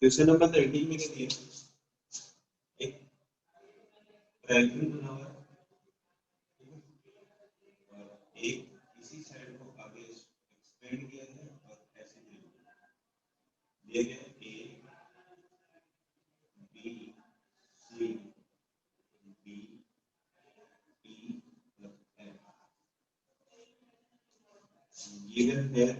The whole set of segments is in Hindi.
क्वेश्चन नंबर 13 में क्या दिया, एक ट्रायंगल बना हुआ है और एक इसी साइड को आगे एक्सपेंड किया है और ऐसे दिया गया A B C D E plus F given है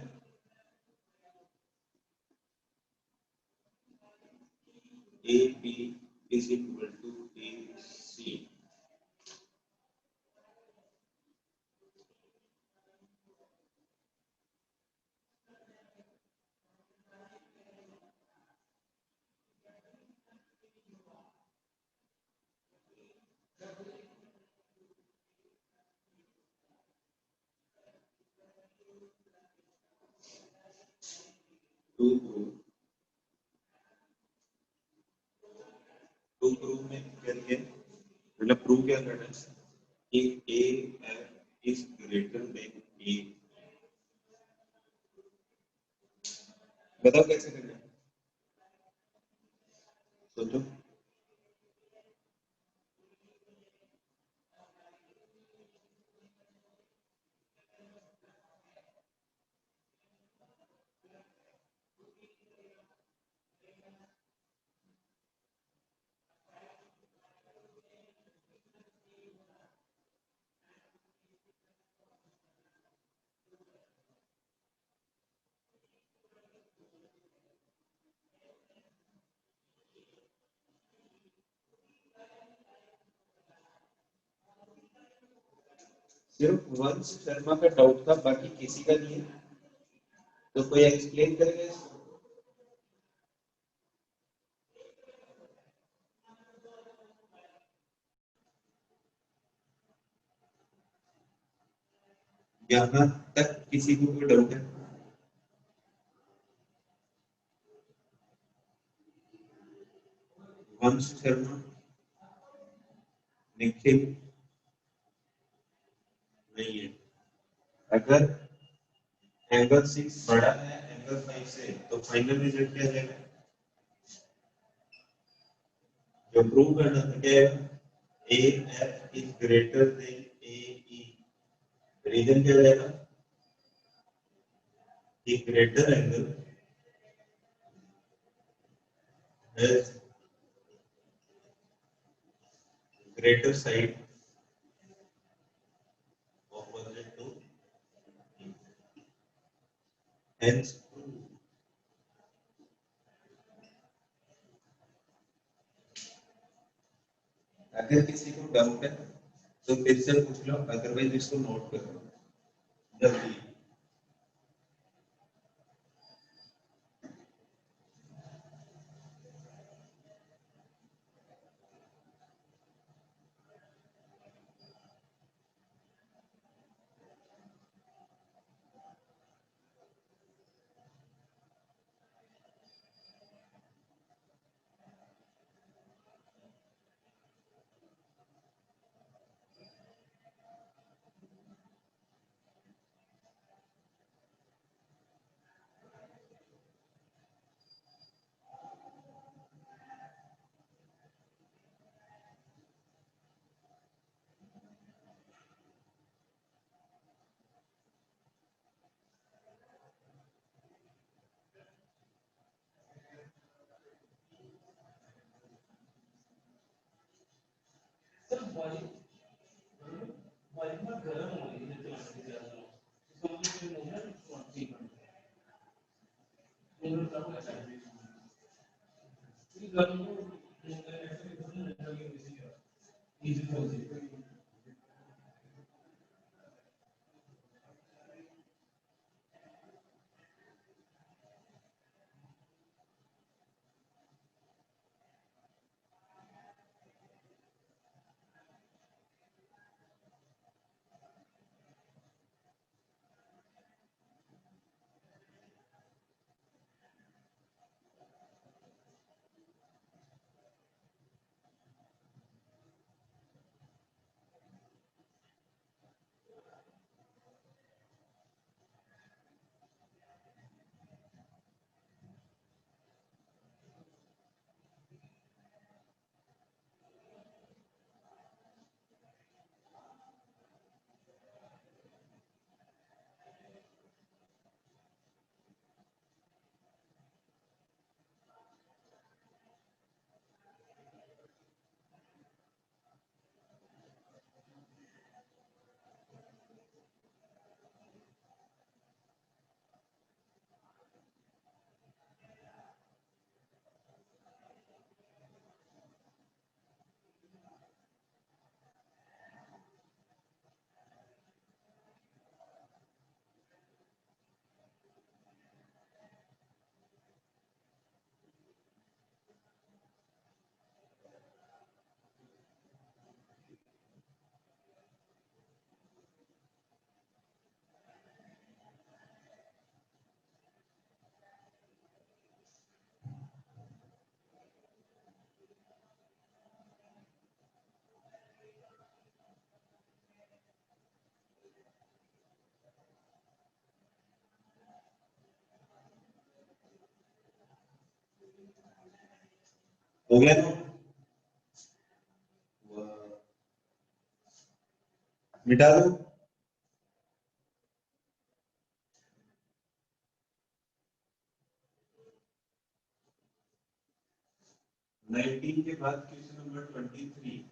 A B is equal to A C. To prove में क्या दिया, मतलब प्रूव क्या करना है कि A F is greater than A. बताओ कैसे करना है, सोचो। सिर्फ वंश शर्मा का डाउट था, बाकी किसी का नहीं है, तो कोई एक्सप्लेन करेगा इसको। यहाँ तक किसी को कोई डाउट है? वंश शर्मा, निखिल नहीं है। अगर एंगल 6 बड़ा है एंगल 5 से तो फाइनल रिजल्ट क्या जाएगा, जो प्रूव करना था क्या है, A F is greater than A E. Reason क्या जाएगा, the greater angle has greater side opposite to E. Hence अगर किसी को डाउट है तो फिर से पूछ लो, अदरवाइज इसको नोट कर लो जल्दी। हो गया ना? मिटा दो। 19 के बाद question number 23।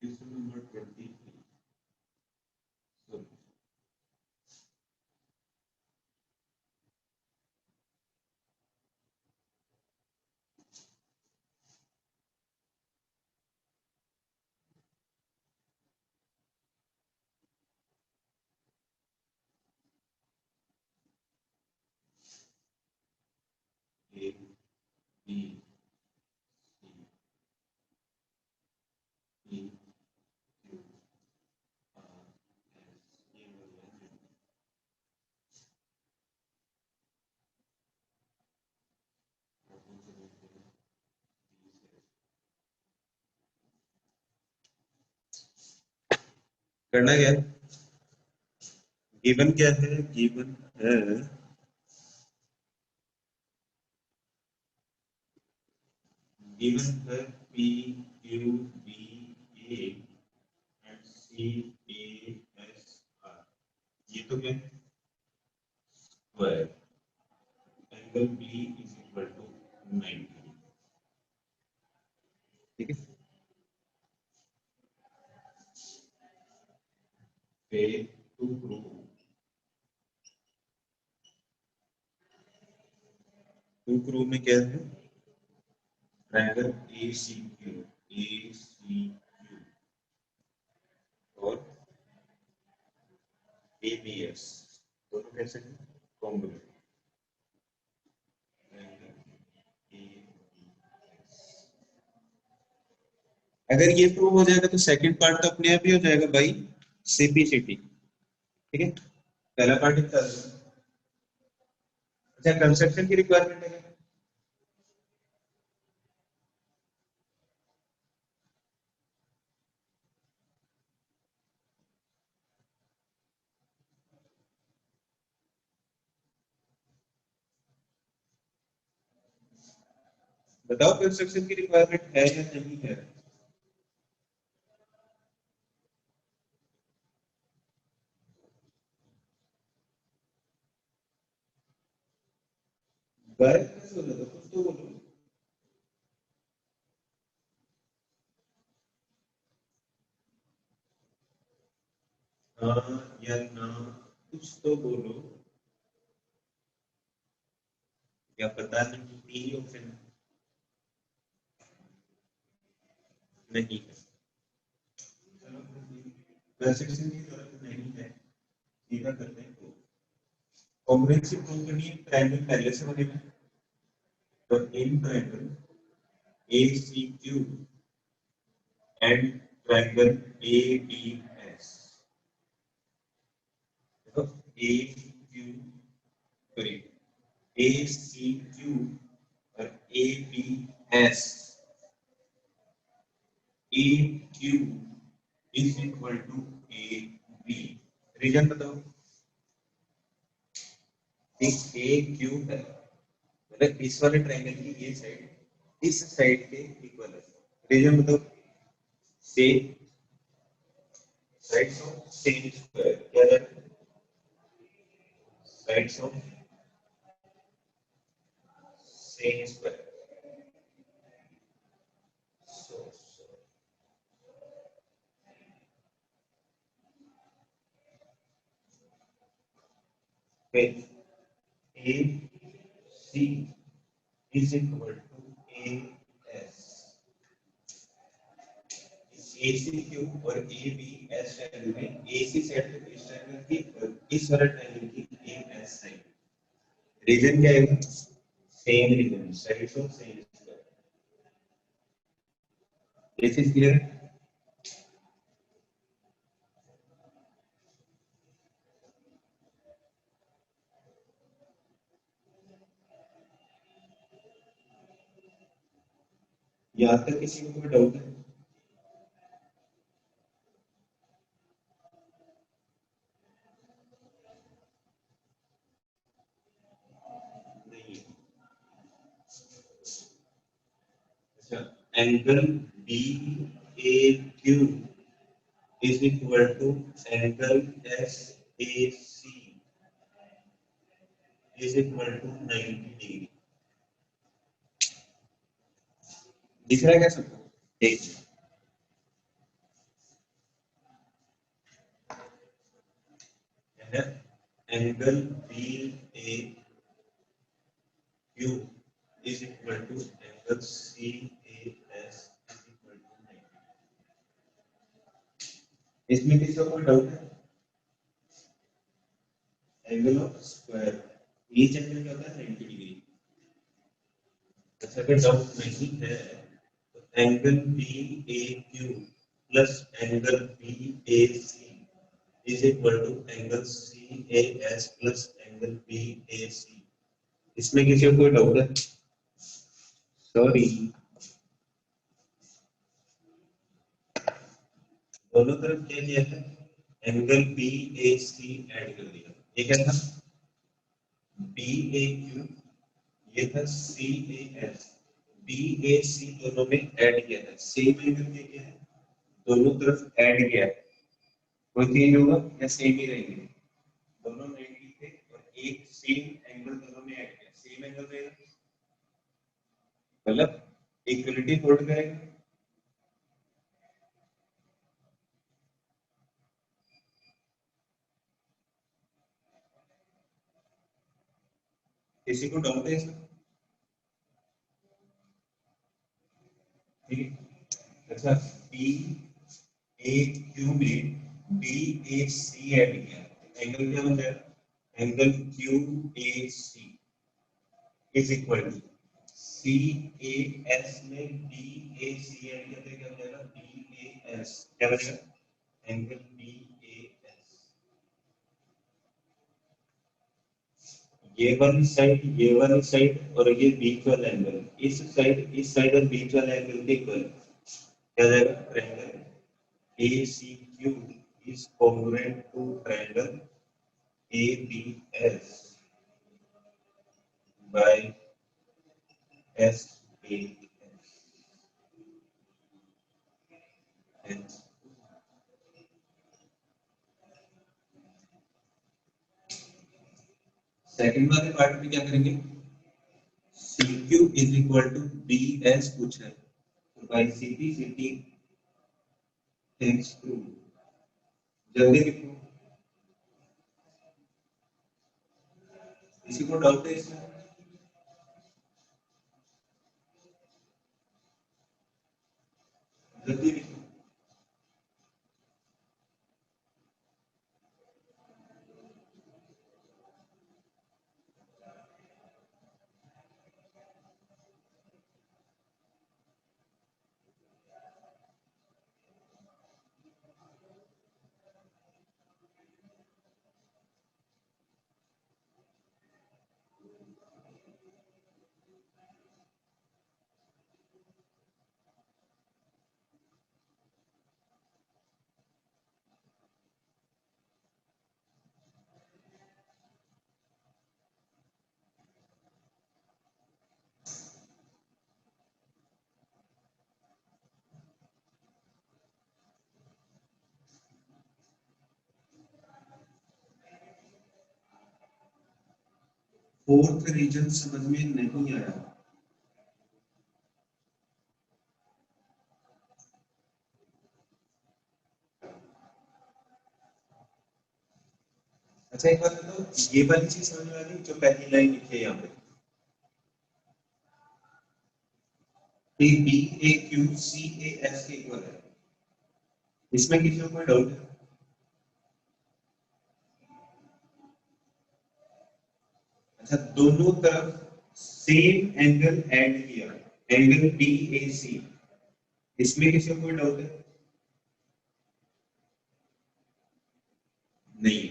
Question number 23। A B C E Q R S T करना क्या? गिवन क्या है? गिवन है P Q B A and C A S R। ये तो क्या है? Square. Angle B is equal to 90। ठीक है। फिर टू प्रूव में क्या है? ट्रायंगल ACQ और ABS दोनों कैसे हैं? कॉन्ग्रुएंट। अगर ये प्रूव हो जाएगा तो सेकंड पार्ट तो अपने आप ही हो जाएगा भाई, CPCT। ठीक है, पहला पार्ट इतना। अच्छा, कंस्ट्रक्शन की रिक्वायरमेंट है क्या? बताओ कंस्ट्रक्शन की रिक्वायरमेंट है या नहीं है? गायब कैसे हो जाता? कुछ तो बोलो। हाँ या ना, कुछ तो बोलो। या पता नहीं, तीन ही ऑप्शन नहीं है। कंस्ट्रक्शन की जरूरत नहीं है, सीधा करते हैं। तो कॉम्प्रिहेंसिव प्रूव करनी है, ट्रायंगल पहले से बने हुए हैं। तो इन triangle ACQ and triangle ABS। देखो AQ, सॉरी, ACQ और ABS। AQ is equal to AB। Reason बताओ। AQ है, मतलब इस वाले ट्रायंगल की ये साइड इस साइड के इक्वल है। रीजन बताओ। से साइड्स ऑफ सेम स्क्वायर क्या है? Sides of same square. When AC is equal to AS, ACQ और ABS ट्रायंगल में AC साइड पे इस ट्रायंगल की और इस वाले ट्रायंगल की AS साइड। रीजन क्या है? same region, sides of same square. This is clear. यहाँ तक किसी को कोई डाउट है? नहीं। अच्छा, angle BAQ is equal to angle SAC is equal to 90 degree. दिख रहा है क्या सबको? ठीक। Angle BAQ is equal to angle CAS is equal to 90. इसमें किसी को कोई डाउट है? Angle of square each angle क्या होता है? 90 डिग्री। अच्छा, अगर डाउट नहीं है तो angle BAQ plus angle BAC is equal to angle CAS plus angle BAC। इसमें किसी को कोई डाउट है? सॉरी, दोनों तरफ क्या किया था? एंगल BAC ऐड कर दिया। ये क्या था? BAQ, ये था CAS, BAC दोनों में ऐड किया था। सेम एंगल में क्या है? दोनों तरफ ऐड किया है। कोई चेंज होगा या सेम ही रहेंगे? दोनों 90 थे और एक सेम एंगल दोनों में ऐड किया, सेम एंगल रहेगा, मतलब इक्वलिटी होल्ड करेगा। किसी को डाउट है इसमें? ठीक है। अच्छा, BAQ में BAC ऐड किया, एंगल क्या बन जाएगा? Angle QAC is equal to CAS में BAC ऐड किया तो क्या हो जाएगा? BAS क्या बनेगा? Angle BAS। ये वाली साइड और ये बीच वाला एंगल, इस साइड और बीच वाला एंगल इक्वल क्या जाएगा? Triangle ACQ is congruent to triangle ABS by SAS. Second वाले पार्ट में क्या करेंगे? CQ is equal to BS पूछा है, तो by CT thanks to, जल्दी लिखो। किसी को डाउट है इसमें? जल्दी लिखो। फोर्थ रीजन समझ में नहीं आया? अच्छा, एक बात बताओ, ये वाली चीज समझ में आ रही जो पहली लाइन लिखी है यहाँ पे? BAQ CAS के इक्वल है, इसमें किसी को कोई डाउट है? अच्छा, दोनों तरफ सेम एंगल ऐड किया, एंगल बी ए सी, इसमें किसी को कोई डाउट है? नहीं,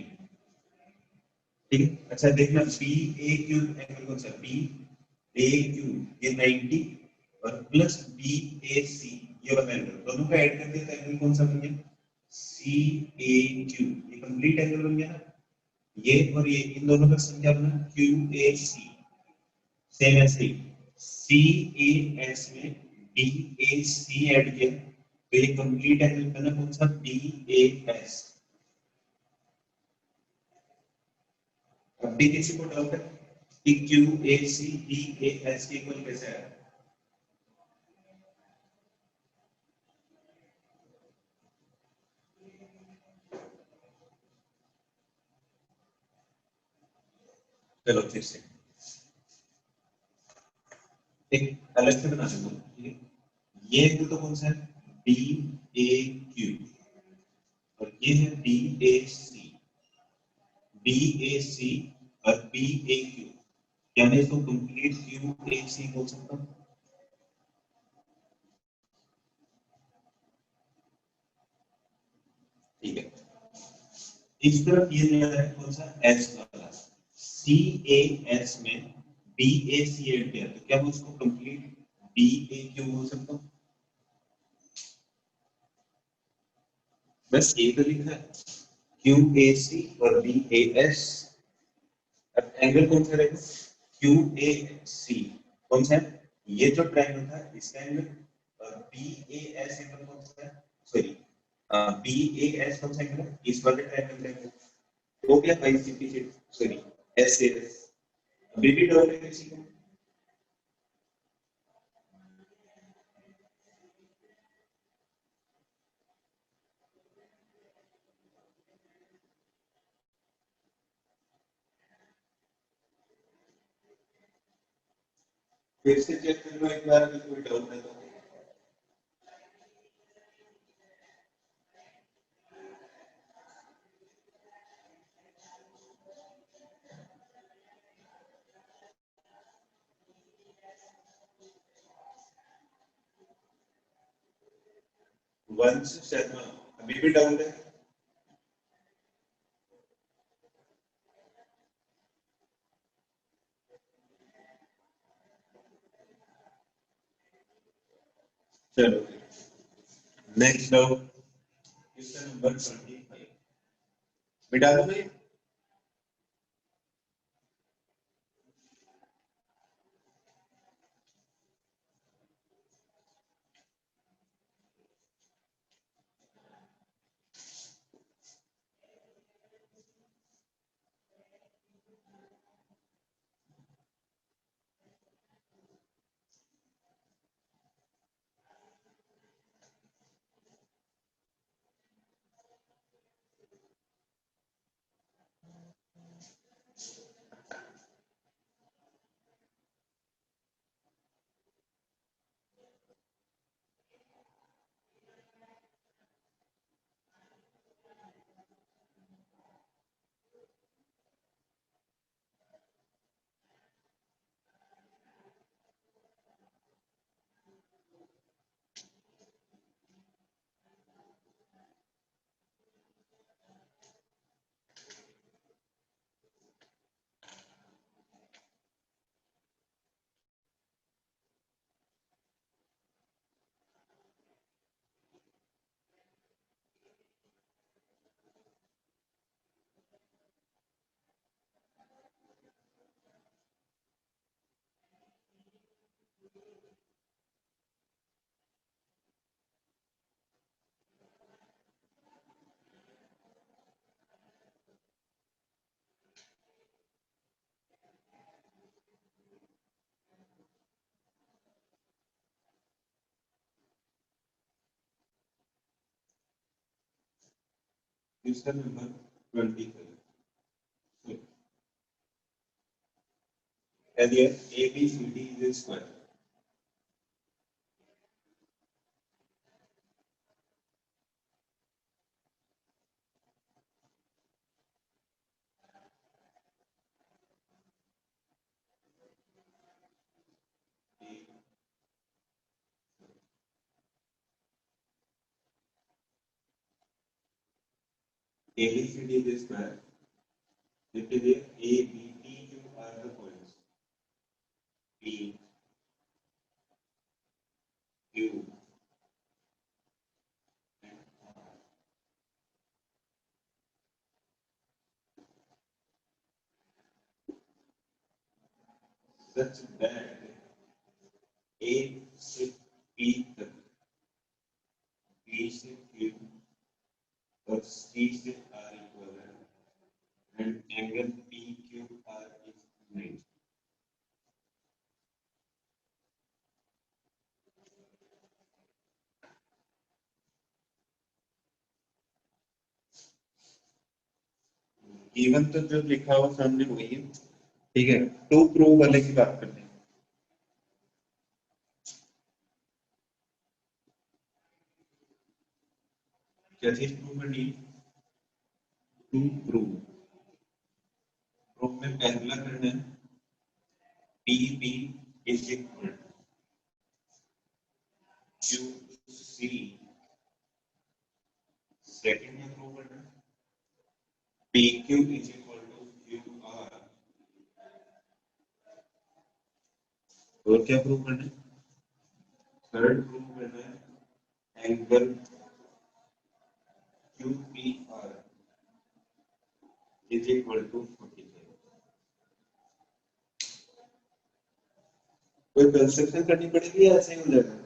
ठीक है। अच्छा देखना, बी ए क्यू एंगल कौन सा, बी ए क्यू ये 90 और प्लस बी ए सी ये वाला एंगल, दोनों को ऐड कर दिया तो एंगल कौन सा बन गया, सी ए क्यू, ये कंप्लीट एंगल बन गया ना। ये और ये इन दोनों का सम क्या बना, क्यू ए सी। सेम ऐसे ही सी ए एस में डी ए सी ऐड किया तो ये कंप्लीट एंगल बना कौन सा, डी ए एस। अब भी किसी को डाउट है कि Q A C D A S के इक्वल कैसे है? चलो फिर से एक अलग से बना देता हूँ, ठीक है। ये एंगल तो कौन सा है, डी ए क्यू, और ये है डी ए सी, डी ए सी और बी ए क्यू, क्या मैं इसको कंप्लीट क्यू ए सी बोल सकता हूँ? ठीक है। इस तरफ ये दिया है कौन सा, एस वाला, सी ए एस में बी ए सी ऐड किया तो क्या मैं उसको कंप्लीट बी ए क्यू बोल सकता हूँ? बस ये तो लिखा है क्यू ए सी और बी ए एस। अब एंगल कौन सा रहेगा, क्यू ए सी कौन सा है, ये जो ट्रायंगल था इसका एंगल, और बी ए एस एंगल कौन सा है, सॉरी बी ए एस कौन सा एंगल है, इस वाले ट्रायंगल का एंगल, तो क्या भाई simply, sorry S A S. अभी भी डाउट है किसी को? फिर से चेक कर लो एक बार, अगर कोई डाउट है तो। वंश शर्मा, अभी भी डाउट है? चलो नेक्स्ट डाउट, क्वेश्चन नंबर 25 मिटा दो भाई। क्वेश्चन नंबर 23 कह दिया A B C D is square. ABCD is a square. It is a B, P, Q are the points. P, Q, and R. Such that A से P तक, B से Q और C से R equal है, and angle PQR is 90. Even तो जो लिखा हुआ सामने वही है, ठीक है। टू प्रूव वाले की बात करते हैं। क्या चीज प्रूव करनी है? To prove. प्रूव में पहला करना है P B is equal to Q C. Second में प्रूव करना है P Q is equal to Q R. और क्या प्रूव करना है? थर्ड प्रूव करना है angle Q P R is equal to 45। कोई कंस्ट्रक्शन करनी पड़ेगी या ऐसे ही हो जाएगा?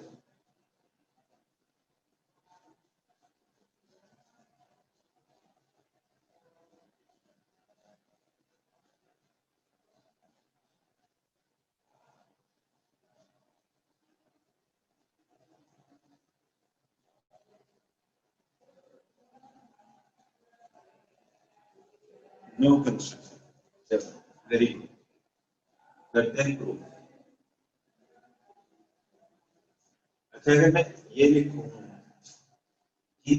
No construction. चलो, वेरी गुड। करते हैं प्रूव। अच्छा, अगर मैं ये लिखूं कि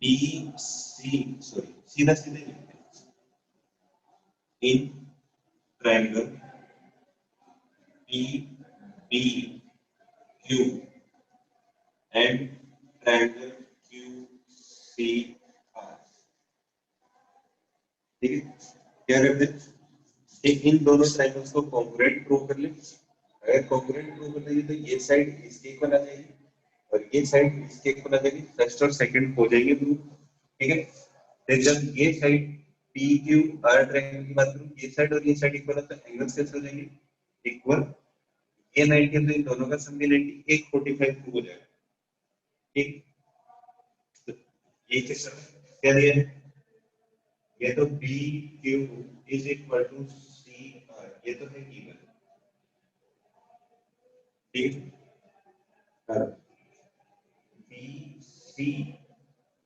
बी सी, सॉरी सीधा सीधे लिखते हैं, इन triangle P B Q and triangle Q C R. ठीक है, क्या करते हैं? एक इन दोनों ट्रायंगल्स को कॉन्ग्रुएंट प्रूव कर ले। अगर कॉन्ग्रुएंट प्रूव कर लेंगे तो ये साइड इसके इक्वल आ जाएगी और ये साइड इसके इक्वल आ जाएगी। फर्स्ट और सेकंड हो जाएंगे प्रूव। ठीक है, फिर जब ये side P Q R triangle की बात करूं, ये साइड और ये साइड इक्वल है तो एंगल्स कैसे हो जाएंगे? इक्वल। ये 90 है तो इन दोनों का सम भी 90, एक 45 प्रूव हो जाएगा। ठीक, तो ये क्या दिया है? ये तो B Q is equal to C R, ये तो है गिवन। ठीक है, B C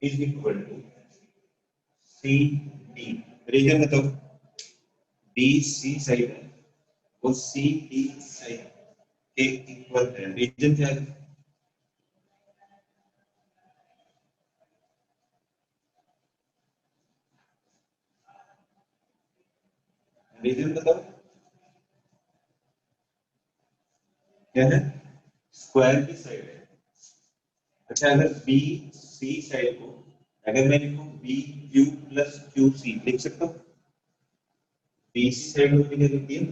is equal to C D. Reason बताओ। बी सी साइड है वो सी डी साइड के इक्वल है। रीजन क्या है? रीजन बताओ क्या है? स्क्वायर की साइड है। अच्छा, अगर बी सी साइड को अगर मैं लिखूं B Q plus Q C लिख सकता हूँ। बी सी साइड को क्या लिखती है?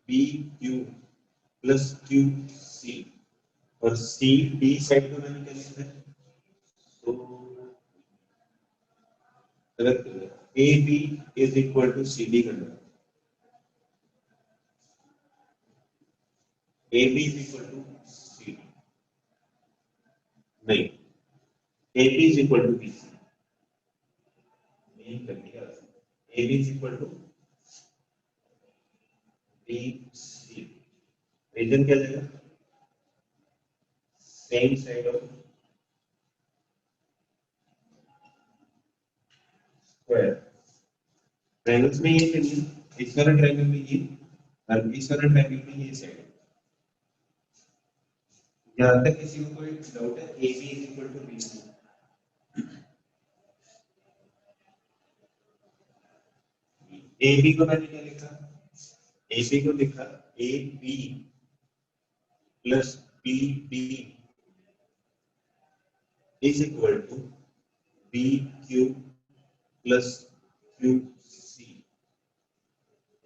B Q plus Q C और सी डी साइड को मैंने क्या लिखा है? तो अगर A B is equal to C D करना, A B is equal to C D नहीं, A B is equal to B C नहीं कर दिया। A B is equal to B C. Reason क्या जाएगा? Same side of square. Triangles में ये करिए, इस वाले ट्रायंगल में ये और इस वाले ट्रायंगल में ये साइड। यहाँ तक किसी को कोई डाउट है? A B is equal to B C. A B को मैंने क्या लिखा? ए बी को लिखा A B plus B D is equal to B Q plus Q C.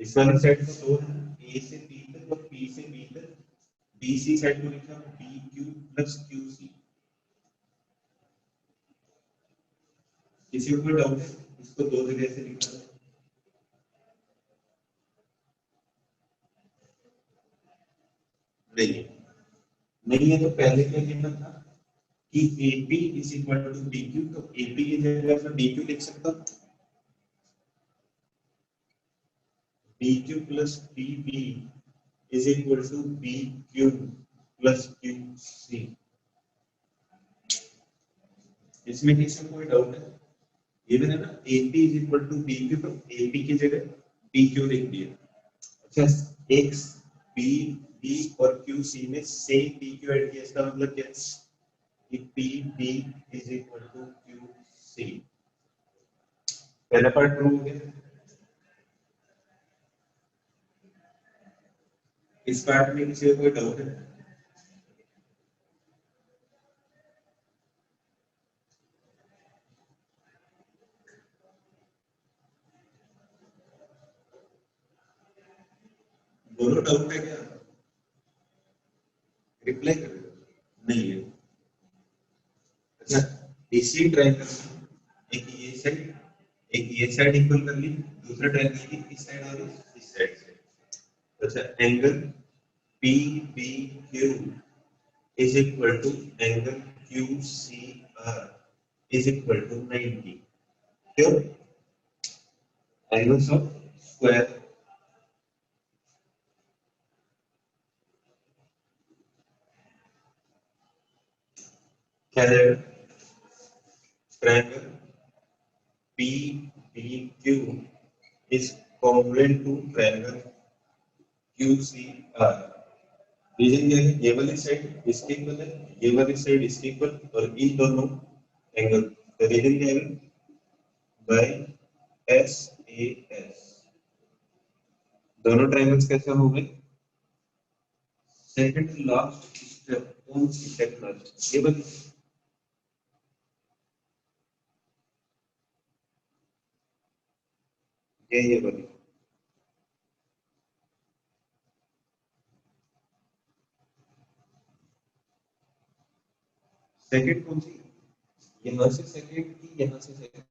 इस वाली साइड को दो है, ए से बी तक और बी से बी तक, बी सी साइड को लिखा B Q plus Q C. किसी को डाउट है? इसको दो जगह से लिखा है। नहीं नहीं है तो पहले क्या लिखना था कि AB is equal to BQ, तो AB की जगह पर BQ लिख सकता हूं, BQ plus BB is equal to BQ plus QC। इसमें किसी को कोई डाउट है? ये मैंने ना AB is equal to BQ, तो AB की जगह BQ लिख दिया। अच्छा, X B B और QC में सेम BQ ऐड किया, इसका मतलब क्या है कि PB is equal to QC। पहला पार्ट ट्रू हो गया। इस पार्ट में किसी को कोई डाउट है? दोनों डाउट है क्या? रिप्लाई कर नहीं है। अच्छा, इसी ट्रायंगल एक ये साइड एक ये साइड इक्वल कर ली, दूसरा ट्रायंगल की इस साइड और इस साइड से। अच्छा, angle PBQ is equal to angle QCR is equal to 90। क्यों? Angles of square. क्या जाएगा? Triangle PBQ is congruent to triangle QCR। Reason क्या है? ये वाली साइड इसके इक्वल है, ये वाली साइड इसके इक्वल, और इन दोनों एंगल तो रीजन क्या है? Bye SAS। दोनों ट्रायंगल्स कैसे हो गए? सेकंड लास्ट स्टेप, कौन सी टेक्नोलॉजी? ये वाली। ये वाली सेकंड कौन सी? यहाँ से सेकंड की यहाँ से सेकंड?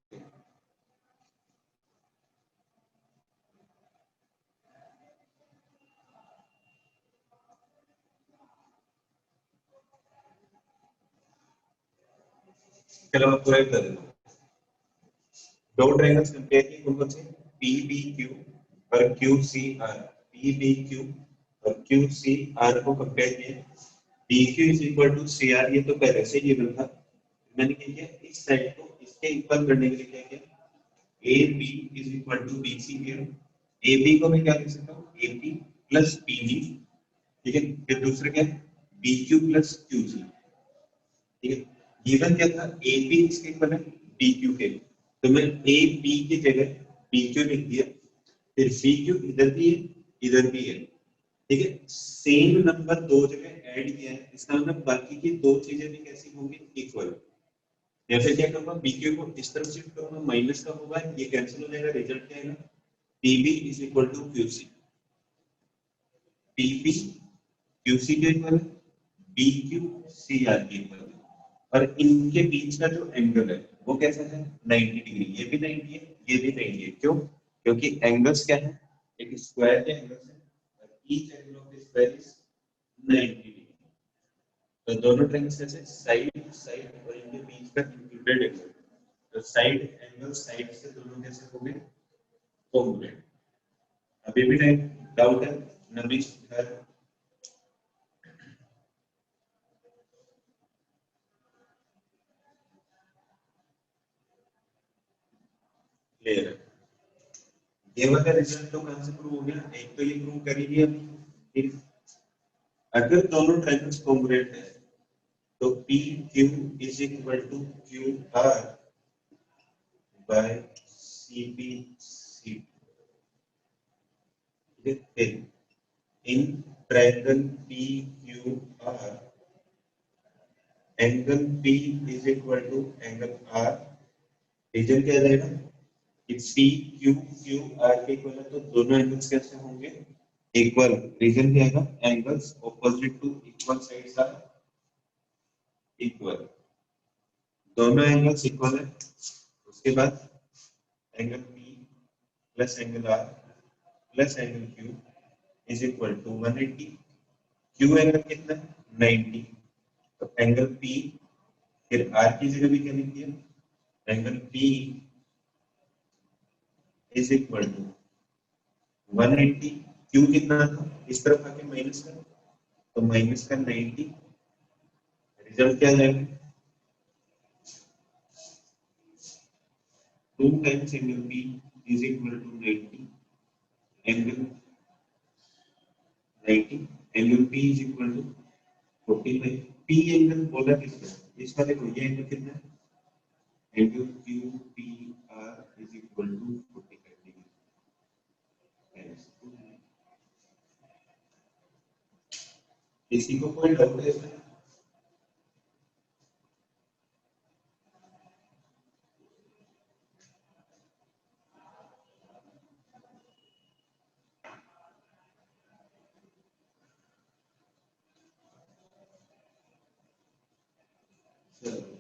चलो मैं पूरा कर देता हूँ। दो ट्रायंगल्स कंपेयर किए, कौन कौन से? PBQ और QCR। PBQ और QCR को कंपेयर किए। PQ is equal to CR, ये तो पहले से ही गिवन था। मैंने क्या किया, इस साइड को इसके इक्वल करने के लिए क्या किया, AB is equal to BC किया। AB को मैं क्या लिख सकता हूँ? AP plus PB। ठीक है, फिर दूसरा क्या है? BQ plus QC। ठीक है, गिवन क्या था? AB इसके इक्वल है BQ के, तो मैं AB की जगह BQ लिख दिया। फिर BQ इधर भी है, इधर भी है। ठीक है, सेम नंबर दो जगह ऐड किया है, इसका मतलब बाकी की दो चीजें भी कैसी होंगी? इक्वल। या फिर क्या करूंगा, BQ को इस तरफ शिफ्ट करूंगा, माइनस का होगा, ये कैंसिल हो जाएगा, रिजल्ट क्या आएगा? PB is equal to QC। PB QC के इक्वल है, BQ CR के इक्वल है, और इनके बीच का जो एंगल है वो कैसा है? 90 डिग्री। ये भी 90 है, ये भी 90 है। क्यों? क्योंकि एंगल्स क्या है? एक स्क्वायर के एंगल्स है, और each angle of the square is 90 degree. तो दोनों ट्रायंगल्स कैसे? साइड साइड और इनके बीच का इंक्लूडेड एंगल, तो साइड एंगल साइड से दोनों कैसे हो गए? कॉन्ग्रुएंट। अभी भी डाउट है? नवीश घर क्लियर है? ये वाला रिजल्ट तो कहां से प्रूव हो गया? एक तो ये प्रूव कर ही दिया कि अगर दोनों ट्रायंगल्स कॉन्ग्रुएंट है तो PQ is equal to QR by CBC। इन triangle PQR angle P is equal to angle R। Reason क्या आ जाएगा कि P Q Q R के इक्वल है, तो दोनों एंगल्स कैसे होंगे, इक्वल। रीजन क्या आएगा, angles opposite to equal sides are equal. दोनों एंगल्स इक्वल है। उसके बाद angle P plus angle R plus angle Q is equal to 180। Q angle कितना है, 90। तो एंगल P, फिर R की जगह भी क्या लिख दिया, angle P is equal to 180। Q कितना था, इस तरफ आके माइनस का, तो माइनस का 90। रिजल्ट क्या जाएगा, 2 times angle P is equal to 90 angle 90 angle P is equal to 45। P angle बोला कितना, इसका देखो ये एंगल कितना है, angle QPR is equal to 45 degree. किसी को कोई डाउट है इसमें? चलो